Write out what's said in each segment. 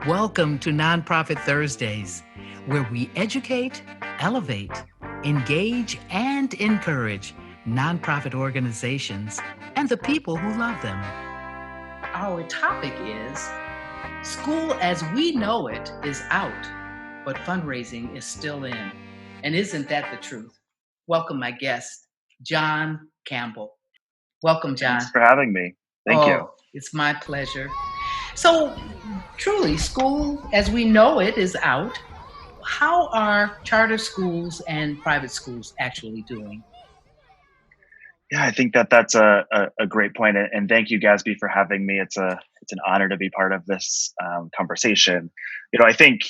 Welcome to Nonprofit Thursdays, where we educate, elevate, engage, and encourage nonprofit organizations and the people who love them. Our topic is School as we know it is out, but fundraising is still in. And isn't that the truth? Welcome, my guest, John Campbell. Welcome, Thanks John. for having me. Thank you. Oh, it's my pleasure. So, truly, school as we know it is out. How are charter schools and private schools actually doing? Yeah, I think that's a great point, and thank you, Gasby, for having me. It's an honor to be part of this conversation. I think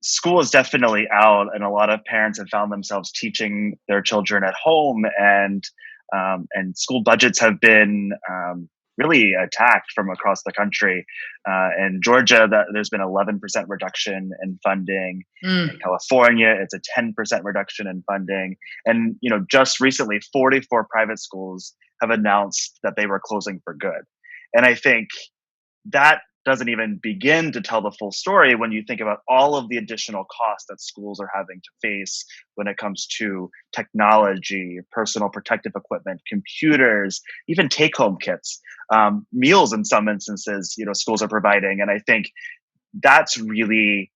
school is definitely out, and a lot of parents have found themselves teaching their children at home, and school budgets have been really attacked from across the country. In Georgia, there's been 11% reduction in funding. In Mm, California, it's a 10% reduction in funding. And just recently, 44 private schools have announced that they were closing for good. And I think that doesn't even begin to tell the full story when you think about all of the additional costs that schools are having to face when it comes to technology, personal protective equipment, computers, even take home kits, meals in some instances, schools are providing. And I think that's really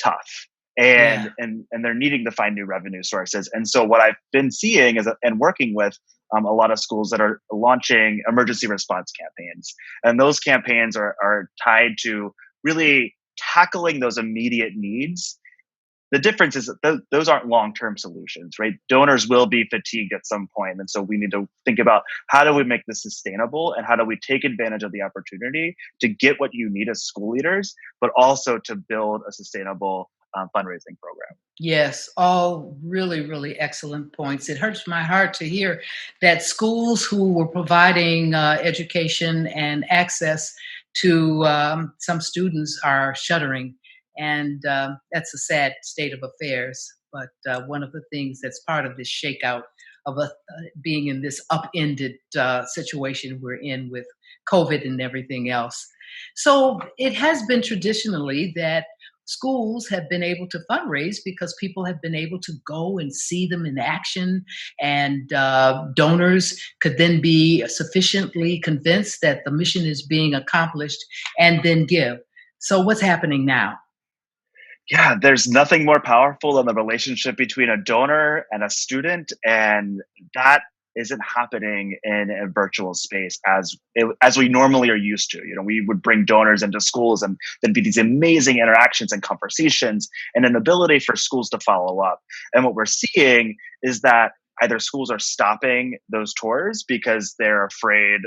tough. yeah. And they're needing to find new revenue sources. And so what I've been seeing is and working with a lot of schools that are launching emergency response campaigns, and those campaigns are tied to really tackling those immediate needs. The difference is that those aren't long-term solutions, right? Donors will be fatigued at some point, and so we need to think about how do we make this sustainable, and how do we take advantage of the opportunity to get what you need as school leaders, but also to build a sustainable fundraising program. Yes, all really, really excellent points. It hurts my heart to hear that schools who were providing education and access to some students are shuttering. And that's a sad state of affairs. But one of the things that's part of this shakeout of us being in this upended situation we're in with COVID and everything else. So it has been traditionally that schools have been able to fundraise because people have been able to go and see them in action, and donors could then be sufficiently convinced that the mission is being accomplished and then give. So, what's happening now? Yeah, there's nothing more powerful than the relationship between a donor and a student, and that isn't happening in a virtual space as we normally are used to. We would bring donors into schools, and there'd be these amazing interactions and conversations, and an ability for schools to follow up. And what we're seeing is that either schools are stopping those tours because they're afraid,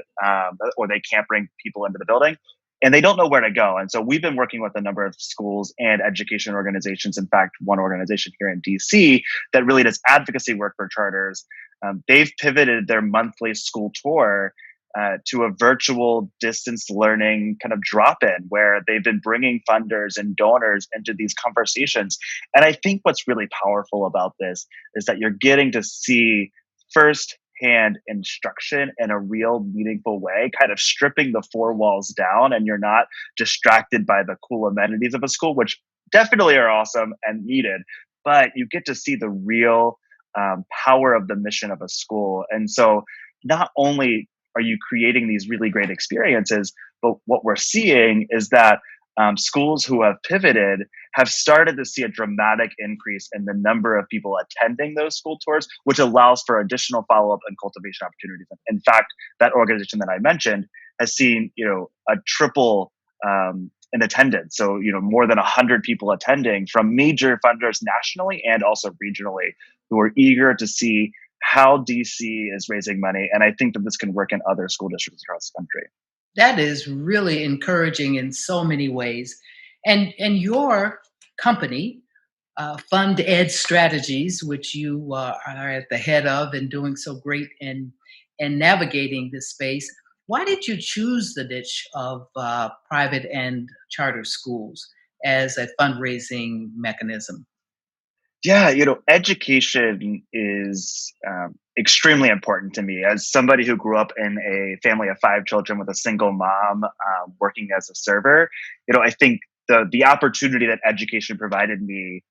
or they can't bring people into the building, and they don't know where to go. And so we've been working with a number of schools and education organizations. In fact, one organization here in DC that really does advocacy work for charters. They've pivoted their monthly school tour to a virtual distance learning kind of drop in, where they've been bringing funders and donors into these conversations. And I think what's really powerful about this is that you're getting to see first hand instruction in a real meaningful way, kind of stripping the four walls down, and you're not distracted by the cool amenities of a school, which definitely are awesome and needed, but you get to see the real power of the mission of a school. And so not only are you creating these really great experiences, but what we're seeing is that schools who have pivoted have started to see a dramatic increase in the number of people attending those school tours, which allows for additional follow-up and cultivation opportunities. In fact, that organization that I mentioned has seen, a triple in attendance. So, more than 100 people attending from major funders nationally and also regionally, who are eager to see how DC is raising money. And I think that this can work in other school districts across the country. That is really encouraging in so many ways. And your company, Fund Ed Strategies, which you are at the head of and doing so great in navigating this space. Why did you choose the niche of private and charter schools as a fundraising mechanism? Yeah, education is extremely important to me. As somebody who grew up in a family of five children with a single mom, working as a server, I think the opportunity that education provided me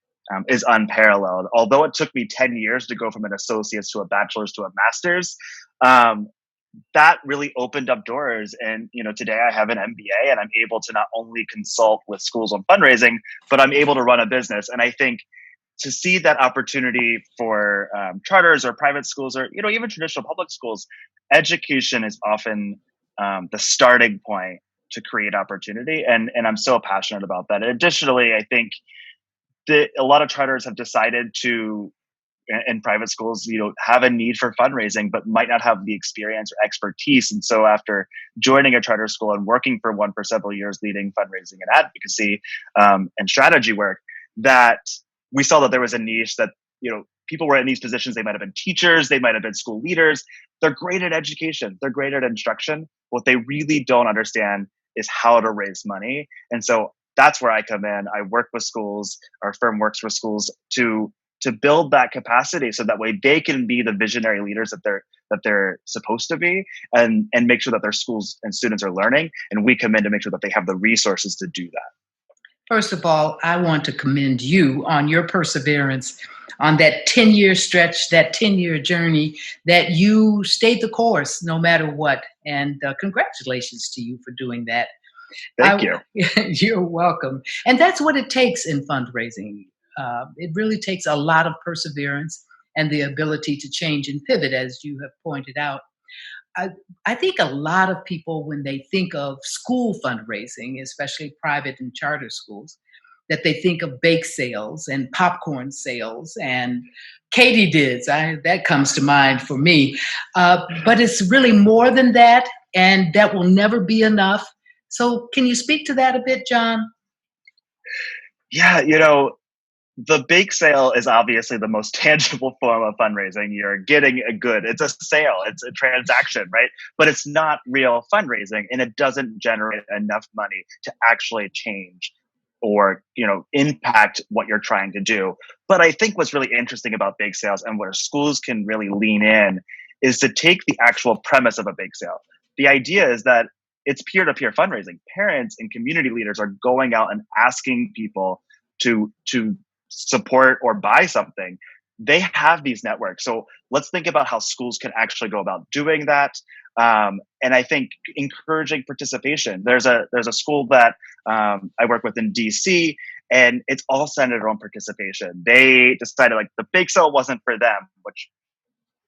is unparalleled. Although it took me 10 years to go from an associate's to a bachelor's to a master's, um, that really opened up doors. And today I have an MBA, and I'm able to not only consult with schools on fundraising, but I'm able to run a business. And I think to see that opportunity for charters or private schools, or even traditional public schools, education is often the starting point to create opportunity, and I'm so passionate about that. Additionally, I think that a lot of charters have decided to, in private schools, have a need for fundraising, but might not have the experience or expertise. And so after joining a charter school and working for one for several years, leading fundraising and advocacy and strategy work, that we saw that there was a niche that, people were in these positions. They might have been teachers, they might have been school leaders. They're great at education, they're great at instruction. What they really don't understand is how to raise money. And so that's where I come in. I work with schools, our firm works with schools to build that capacity so that way they can be the visionary leaders that they're supposed to be, and make sure that their schools and students are learning, and we come in to make sure that they have the resources to do that. First of all, I want to commend you on your perseverance on that 10-year stretch, that 10-year journey, that you stayed the course no matter what. And congratulations to you for doing that. Thank I, you. you're welcome. And that's what it takes in fundraising. It really takes a lot of perseverance and the ability to change and pivot, as you have pointed out. I, I think a lot of people, when they think of school fundraising, especially private and charter schools, that they think of bake sales and popcorn sales and katydids. That comes to mind for me. But it's really more than that, and that will never be enough. So, can you speak to that a bit, John? Yeah, the bake sale is obviously the most tangible form of fundraising. You're getting a good, it's a sale, it's a transaction, right? But it's not real fundraising, and it doesn't generate enough money to actually change or impact what you're trying to do. But I think what's really interesting about bake sales, and where schools can really lean in, is to take the actual premise of a bake sale. The idea is that it's peer-to-peer fundraising. Parents and community leaders are going out and asking people to support or buy something. They have these networks. So let's think about how schools can actually go about doing that. And I think encouraging participation. There's a school that I work with in DC, and it's all centered on participation. They decided like the bake sale wasn't for them, which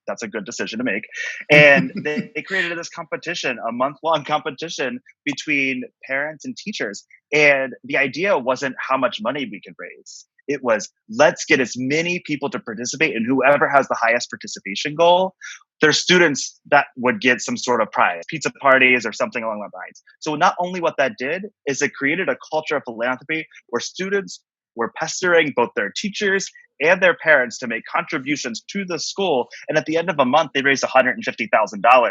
that's a good decision to make. And they created this competition, a month-long competition between parents and teachers. And the idea wasn't how much money we could raise. It was, let's get as many people to participate, and whoever has the highest participation goal, there's students that would get some sort of prize, pizza parties or something along those lines. So not only what that did is it created a culture of philanthropy where students were pestering both their teachers and their parents to make contributions to the school. And at the end of a month, they raised $150,000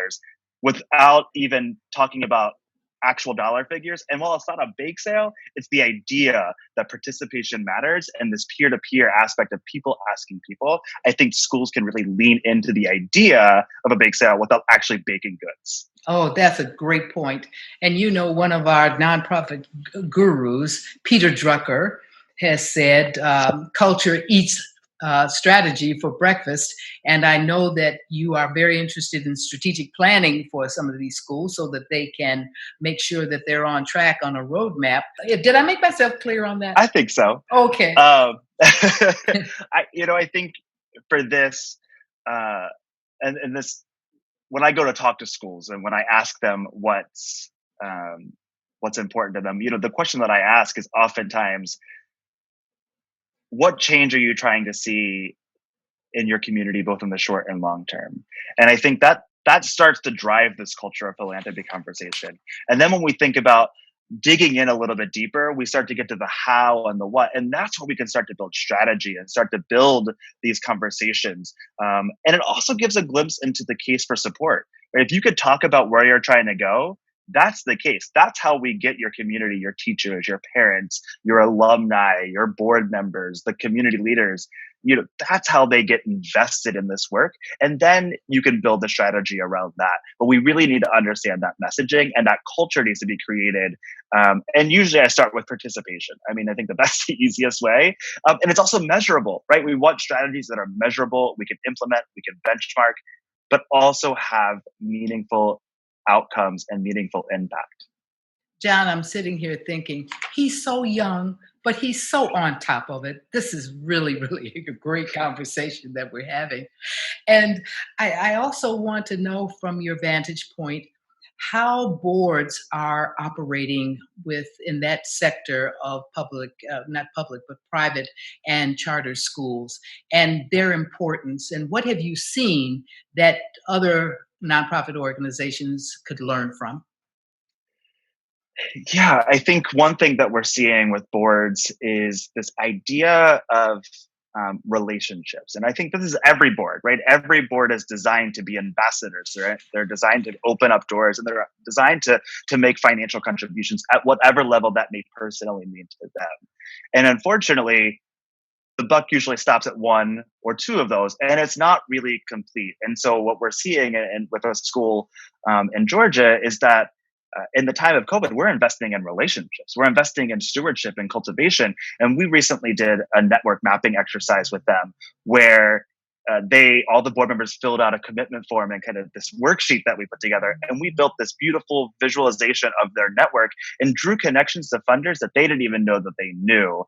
without even talking about actual dollar figures. And while it's not a bake sale, it's the idea that participation matters, and this peer to peer aspect of people asking people. I think schools can really lean into the idea of a bake sale without actually baking goods. Oh, that's a great point. And one of our nonprofit gurus, Peter Drucker, has said culture eats strategy for breakfast. And I know that you are very interested in strategic planning for some of these schools so that they can make sure that they're on track on a roadmap. Did I make myself clear on that? I think so. Okay. I think for this, and this, when I go to talk to schools and when I ask them what's important to them, the question that I ask is oftentimes, what change are you trying to see in your community, both in the short and long term? And I think that starts to drive this culture of philanthropy conversation. And then when we think about digging in a little bit deeper, we start to get to the how and the what. And that's where we can start to build strategy and start to build these conversations. And it also gives a glimpse into the case for support. Right? If you could talk about where you're trying to go, that's the case. That's how we get your community, your teachers, your parents, your alumni, your board members, the community leaders. That's how they get invested in this work. And then you can build the strategy around that. But we really need to understand that messaging, and that culture needs to be created. And usually I start with participation. I mean, I think that that's the easiest way. And it's also measurable, right? We want strategies that are measurable, we can implement, we can benchmark, but also have meaningful outcomes and meaningful impact. John, I'm sitting here thinking, he's so young, but he's so on top of it. This is really, really a great conversation that we're having. And I also want to know from your vantage point how boards are operating in that sector of public, not public, but private and charter schools, and their importance. And what have you seen that other nonprofit organizations could learn from? Yeah, I think one thing that we're seeing with boards is this idea of relationships. And I think this is every board, right? Every board is designed to be ambassadors. They're designed to open up doors, and they're designed to make financial contributions at whatever level that may personally mean to them. And unfortunately, the buck usually stops at one or two of those, and it's not really complete. And so what we're seeing with a school in Georgia is that in the time of COVID, we're investing in relationships. We're investing in stewardship and cultivation. And we recently did a network mapping exercise with them where all the board members filled out a commitment form and kind of this worksheet that we put together. And we built this beautiful visualization of their network and drew connections to funders that they didn't even know that they knew,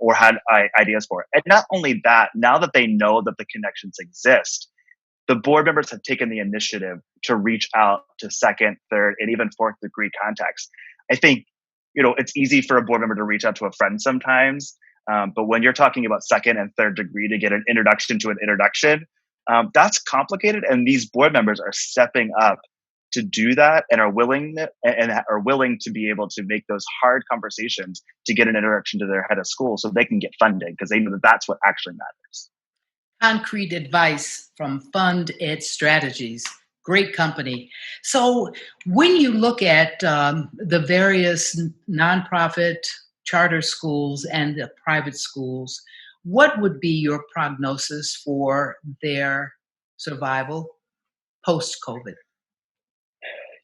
or had ideas for. And not only that, now that they know that the connections exist, the board members have taken the initiative to reach out to second, third, and even fourth degree contacts. I think, it's easy for a board member to reach out to a friend sometimes. But when you're talking about second and third degree to get an introduction to an introduction, that's complicated. And these board members are stepping up to do that, and are willing to be able to make those hard conversations to get an introduction to their head of school so they can get funding, because they know that that's what actually matters. Concrete advice from Fund Ed Strategies. Great company. So, when you look at the various nonprofit charter schools and the private schools, what would be your prognosis for their survival post COVID?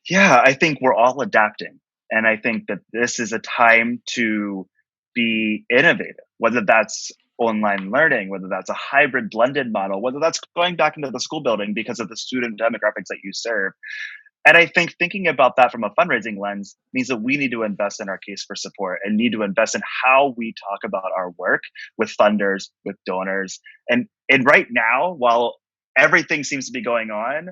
Yeah, I think we're all adapting. And I think that this is a time to be innovative, whether that's online learning, whether that's a hybrid blended model, whether that's going back into the school building because of the student demographics that you serve. And I think thinking about that from a fundraising lens means that we need to invest in our case for support, and need to invest in how we talk about our work with funders, with donors. And right now, while everything seems to be going on,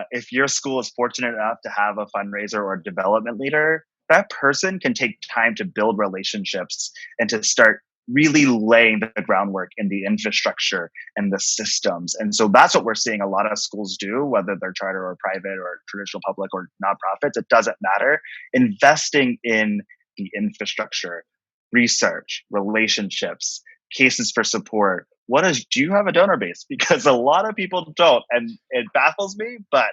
if your school is fortunate enough to have a fundraiser or a development leader, that person can take time to build relationships and to start really laying the groundwork in the infrastructure and the systems. And so that's what we're seeing a lot of schools do, whether they're charter or private or traditional public or nonprofits, it doesn't matter. Investing in the infrastructure, research, relationships, cases for support. Do you have a donor base? Because a lot of people don't, and it baffles me, but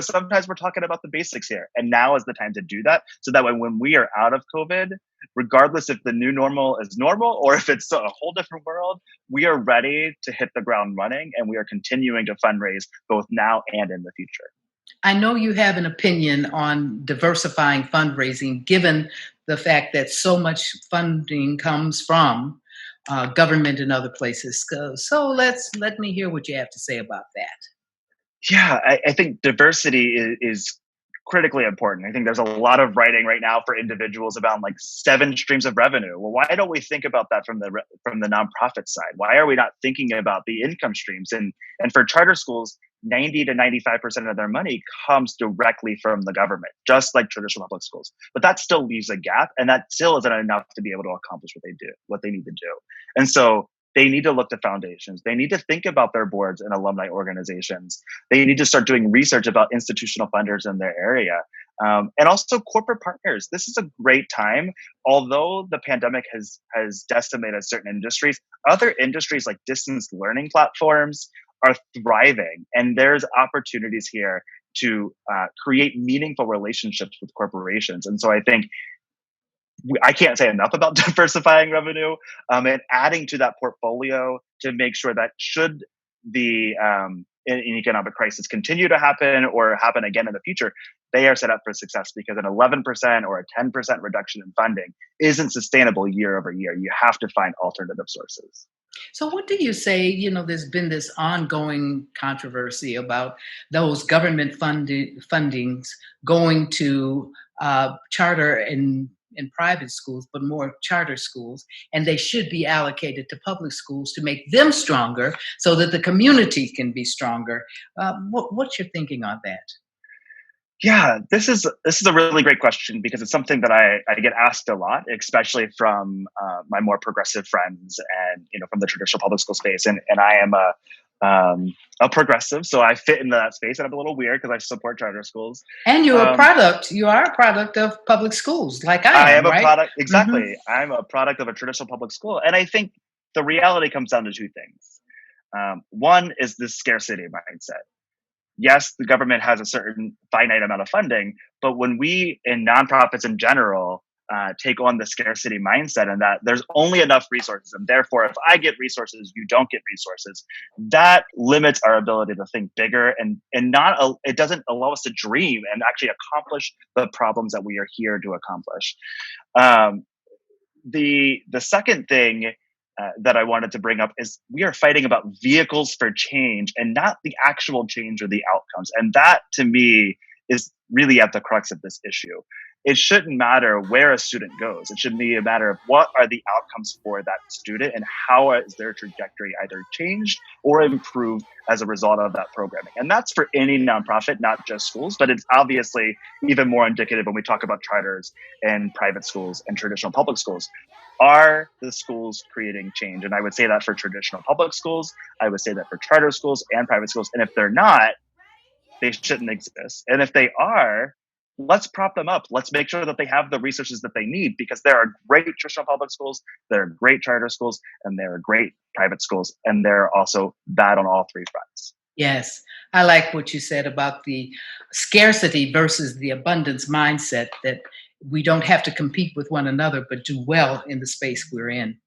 sometimes we're talking about the basics here, and now is the time to do that, so that when we are out of COVID, regardless if the new normal is normal or if it's a whole different world, we are ready to hit the ground running, and we are continuing to fundraise both now and in the future. I know you have an opinion on diversifying fundraising, given the fact that so much funding comes from government and other places. So let me hear what you have to say about that. Yeah, I think diversity is critically important. I think there's a lot of writing right now for individuals about like 7 streams of revenue. Well, why don't we think about that from the nonprofit side? Why are we not thinking about the income streams? And for charter schools, 90 to 95% of their money comes directly from the government, just like traditional public schools. But that still leaves a gap, and that still isn't enough to be able to accomplish what they need to do. And so they need to look to foundations. They need to think about their boards and alumni organizations. They need to start doing research about institutional funders in their area. And also corporate partners. This is a great time. Although the pandemic has decimated certain industries, other industries like distance learning platforms are thriving. And there's opportunities here to create meaningful relationships with corporations. And so I think I can't say enough about diversifying revenue and adding to that portfolio to make sure that should the an economic crisis continue to happen or happen again in the future, they are set up for success because an 11% or a 10% reduction in funding isn't sustainable year over year. You have to find alternative sources. So, what do you say? There's been this ongoing controversy about those government fundings going to charter and private schools, but more charter schools, and they should be allocated to public schools to make them stronger, so that the community can be stronger. What's your thinking on that? Yeah, this is a really great question because it's something that I get asked a lot, especially from my more progressive friends and from the traditional public school space. And I am a progressive, so I fit into that space, and I'm a little weird because I support charter schools. And you're a Um, product. You are a product of public schools, like I I am, am a right? product, Hmm. exactly. I'm a product of a traditional public school, and I think the reality comes down to two things. One is the scarcity mindset. Yes, the government has a certain finite amount of funding, but when we in nonprofits in general take on the scarcity mindset and that there's only enough resources, and therefore, if I get resources, you don't get resources, that limits our ability to think bigger and not it doesn't allow us to dream and actually accomplish the problems that we are here to accomplish. Um, the second thing that I wanted to bring up is we are fighting about vehicles for change and not the actual change or the outcomes. And that to me is really at the crux of this issue. It shouldn't matter where a student goes. It should be a matter of what are the outcomes for that student and how is their trajectory either changed or improved as a result of that programming. And that's for any nonprofit, not just schools, but it's obviously even more indicative when we talk about charters and private schools and traditional public schools. Are the schools creating change? And I would say that for traditional public schools, I would say that for charter schools and private schools. And if they're not, they shouldn't exist. And if they are, let's prop them up. Let's make sure that they have the resources that they need because there are great traditional public schools, there are great charter schools, and there are great private schools. And they're also bad on all three fronts. Yes, I like what you said about the scarcity versus the abundance mindset, that we don't have to compete with one another, but do well in the space we're in.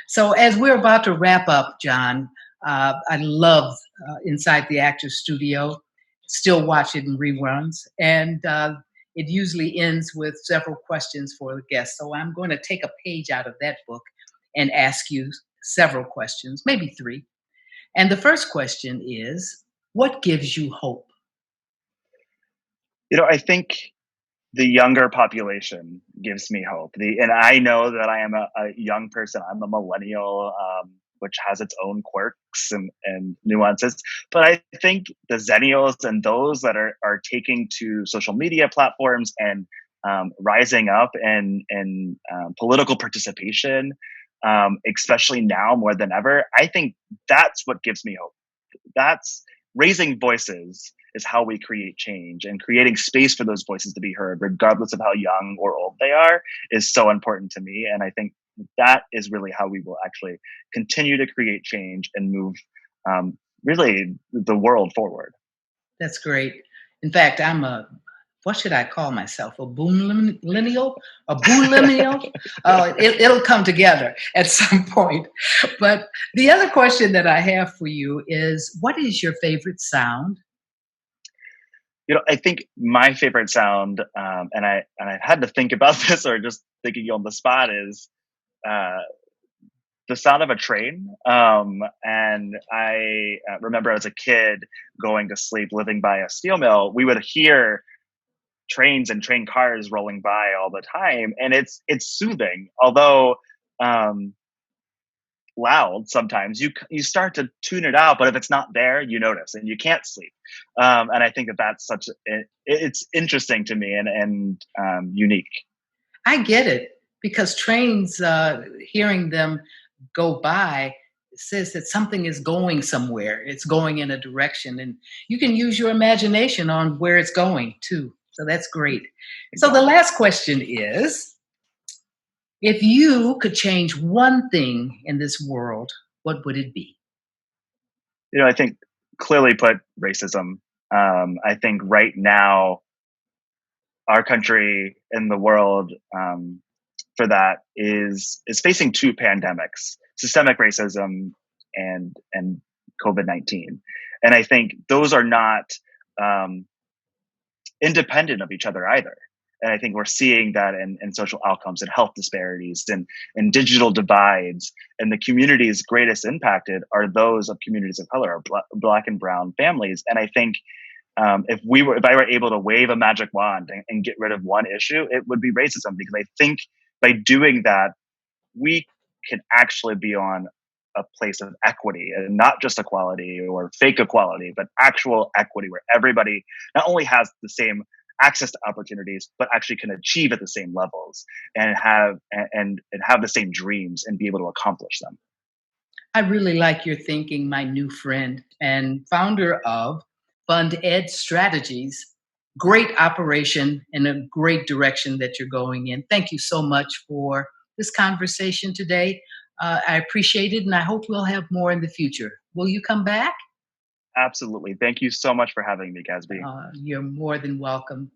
So, as we're about to wrap up, John, I love Inside the Actors Studio. Still watch it in reruns, and it usually ends with several questions for the guests. So, I'm going to take a page out of that book and ask you several questions, maybe three. And the first question is, what gives you hope? I think the younger population gives me hope. And I know that I am a young person. I'm a millennial, which has its own quirks and nuances. But I think the Zennials and those that are taking to social media platforms and rising up and political participation, especially now more than ever, I think that's what gives me hope. That's raising voices is how we create change, and creating space for those voices to be heard regardless of how young or old they are is so important to me. And I think that is really how we will actually continue to create change and move really the world forward. That's great. In fact, what should I call myself? A boomlineal? A boomlineal? It'll come together at some point. But the other question that I have for you is, what is your favorite sound? I think my favorite sound, and I had to think about this or just thinking on the spot, is uh, the sound of a train. And I remember as a kid going to sleep, living by a steel mill, we would hear trains and train cars rolling by all the time, and it's soothing. Although um, loud sometimes, you start to tune it out, but if it's not there, you notice and you can't sleep. And I think that that's it's interesting to me and unique. I get it, because trains, hearing them go by, says that something is going somewhere. It's going in a direction, and you can use your imagination on where it's going too. So that's great. So the Exactly. last question is, if you could change one thing in this world, what would it be? I think clearly put racism I think right now, our country and the world for that is facing two pandemics: systemic racism and COVID-19. And I think those are not um, independent of each other either. And I think we're seeing that in social outcomes and health disparities and digital divides. And the communities greatest impacted are those of communities of color, black and brown families. And I think if I were able to wave a magic wand and get rid of one issue, it would be racism, because I think by doing that, we can actually be on a place of equity, and not just equality or fake equality, but actual equity where everybody not only has the same access to opportunities, but actually can achieve at the same levels and have the same dreams and be able to accomplish them. I really like your thinking, my new friend and founder of Fund Ed Strategies. Great operation and a great direction that you're going in. Thank you so much for this conversation today. I appreciate it, and I hope we'll have more in the future. Will you come back? Absolutely. Thank you so much for having me, Gasby. You're more than welcome.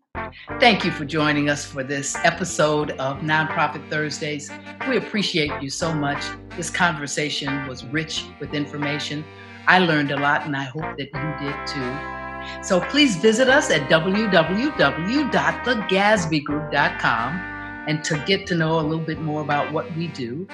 Thank you for joining us for this episode of Nonprofit Thursdays. We appreciate you so much. This conversation was rich with information. I learned a lot, and I hope that you did too. So please visit us at www.thegasbygroup.com and to get to know a little bit more about what we do.